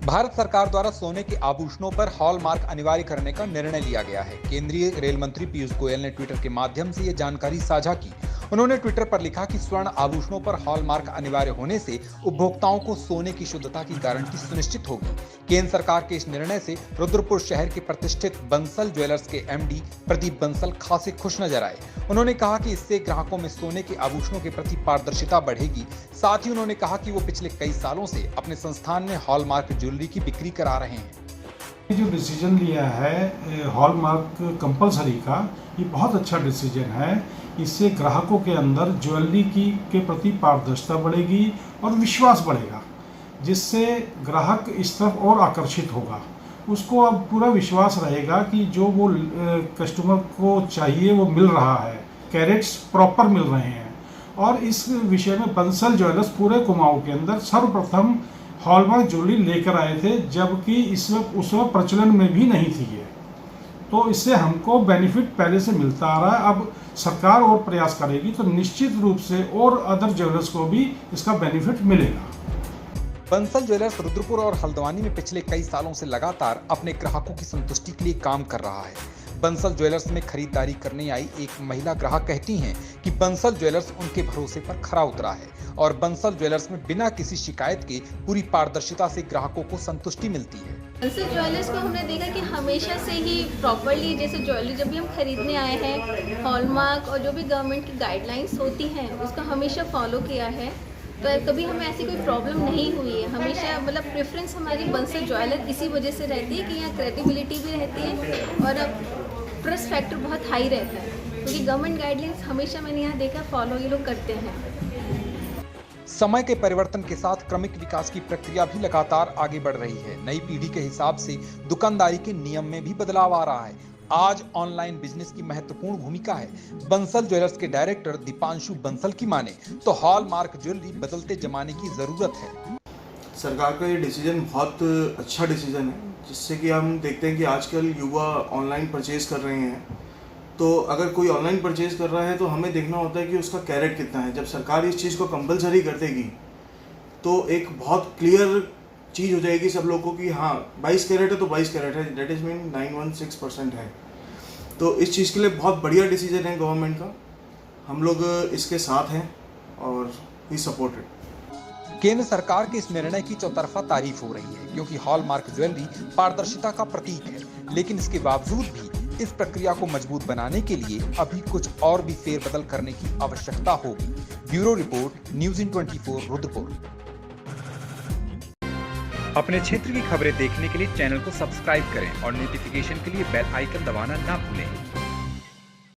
भारत सरकार द्वारा सोने के आभूषणों पर हॉलमार्क अनिवार्य करने का निर्णय लिया गया है। केंद्रीय रेल मंत्री पीयूष गोयल ने ट्विटर के माध्यम से यह जानकारी साझा की। उन्होंने ट्विटर पर लिखा कि स्वर्ण आभूषणों पर हॉलमार्क अनिवार्य होने से उपभोक्ताओं को सोने की शुद्धता की गारंटी सुनिश्चित होगी। केंद्र सरकार के इस निर्णय से रुद्रपुर शहर के प्रतिष्ठित बंसल ज्वेलर्स के एमडी प्रदीप बंसल खासे खुश नजर आए। उन्होंने कहा कि इससे ग्राहकों में सोने के आभूषणों के प्रति पारदर्शिता बढ़ेगी। साथ ही उन्होंने कहा कि वो पिछले कई सालों से अपने संस्थान में हॉलमार्क ज्वेलरी की बिक्री करा रहे हैं। जो डिसीजन लिया है हॉलमार्क कंपलसरी का, ये बहुत अच्छा डिसीजन है। इससे ग्राहकों के अंदर ज्वेलरी के प्रति पारदर्शिता बढ़ेगी और विश्वास बढ़ेगा, जिससे ग्राहक इस तरफ और आकर्षित होगा। उसको अब पूरा विश्वास रहेगा कि जो वो कस्टमर को चाहिए वो मिल रहा है, कैरेट्स प्रॉपर मिल रहे हैं। और इस विषय में बंसल ज्वेलर्स पूरे कुमाऊं के अंदर सर्वप्रथम हॉलमार्क ज्वेलरी लेकर आए थे, जबकि इस वक्त उस वक्त प्रचलन में भी नहीं थी ये। तो इससे हमको बेनिफिट पहले से मिलता आ रहा है। अब सरकार और प्रयास करेगी तो निश्चित रूप से और अदर ज्वेलर्स को भी इसका बेनिफिट मिलेगा। बंसल ज्वेलर्स रुद्रपुर और हल्द्वानी में पिछले कई सालों से लगातार अपने ग्राहकों की संतुष्टि के लिए काम कर रहा है। बंसल ज्वेलर्स में खरीदारी करने आई एक महिला ग्राहक कहती हैं कि बंसल ज्वेलर्स उनके भरोसे पर खरा उतरा है और बंसल ज्वेलर्स में बिना किसी शिकायत के पूरी पारदर्शिता से ग्राहकों को संतुष्टि मिलती है। बंसल ज्वेलर्स को हमने देखा कि हमेशा से ही प्रॉपरली, जैसे ज्वेलरी जब भी हम खरीदने आए हैं, हॉलमार्क और जो भी गवर्नमेंट की गाइडलाइंस होती हैं उसका हमेशा फॉलो किया है। तो कभी हमें ऐसी कोई प्रॉब्लम नहीं हुई है। हमेशा मतलब प्रेफरेंस हमारी बंसल ज्वेलर इसी वजह से रहती है कि यहाँ क्रेडिबिलिटी भी रहती है और अब ट्रस्ट फैक्टर बहुत हाई रहता है, क्योंकि गवर्नमेंट गाइडलाइंस हमेशा मैंने यहाँ देखा फॉलो ये लोग करते हैं। समय के परिवर्तन के साथ क्रमिक विकास की प्रक्रिया भी लगातार आगे बढ़ रही है। नई पीढ़ी के हिसाब से दुकानदारी के नियम में भी बदलाव आ रहा है। आज ऑनलाइन बिजनेस की महत्वपूर्ण भूमिका है। बंसल ज्वेलर्स के डायरेक्टर दीपांशु बंसल की माने तो हॉलमार्क ज्वेलरी बदलते जमाने की जरूरत है। सरकार का ये डिसीजन बहुत अच्छा डिसीजन है, जिससे कि हम देखते हैं कि आजकल युवा ऑनलाइन परचेज कर रहे हैं। तो अगर कोई ऑनलाइन परचेज कर रहा है तो हमें देखना होता है कि उसका कैरेट कितना है। जब सरकार इस चीज़ को कंपलसरी कर देगी तो एक बहुत क्लियर चीज़ हो जाएगी सब लोगों को कि हाँ 22 कैरेट है तो 22 कैरेट है, डेट इज़ मीन 916% है। तो इस चीज़ के लिए बहुत बढ़िया डिसीजन है गवर्नमेंट का। हम लोग इसके साथ हैं और वी सपोर्टेड। केंद्र सरकार के इस निर्णय की चौतरफा तारीफ हो रही है, क्योंकि हॉलमार्क ज्वेलरी पारदर्शिता का प्रतीक है। लेकिन इसके बावजूद भी इस प्रक्रिया को मजबूत बनाने के लिए अभी कुछ और भी फेरबदल करने की आवश्यकता होगी। ब्यूरो रिपोर्ट, न्यूज़ इन 24 रुद्रपुर। अपने क्षेत्र की खबरें देखने के लिए चैनल को सब्सक्राइब करें और नोटिफिकेशन के लिए बेल आइकन दबाना ना भूलें।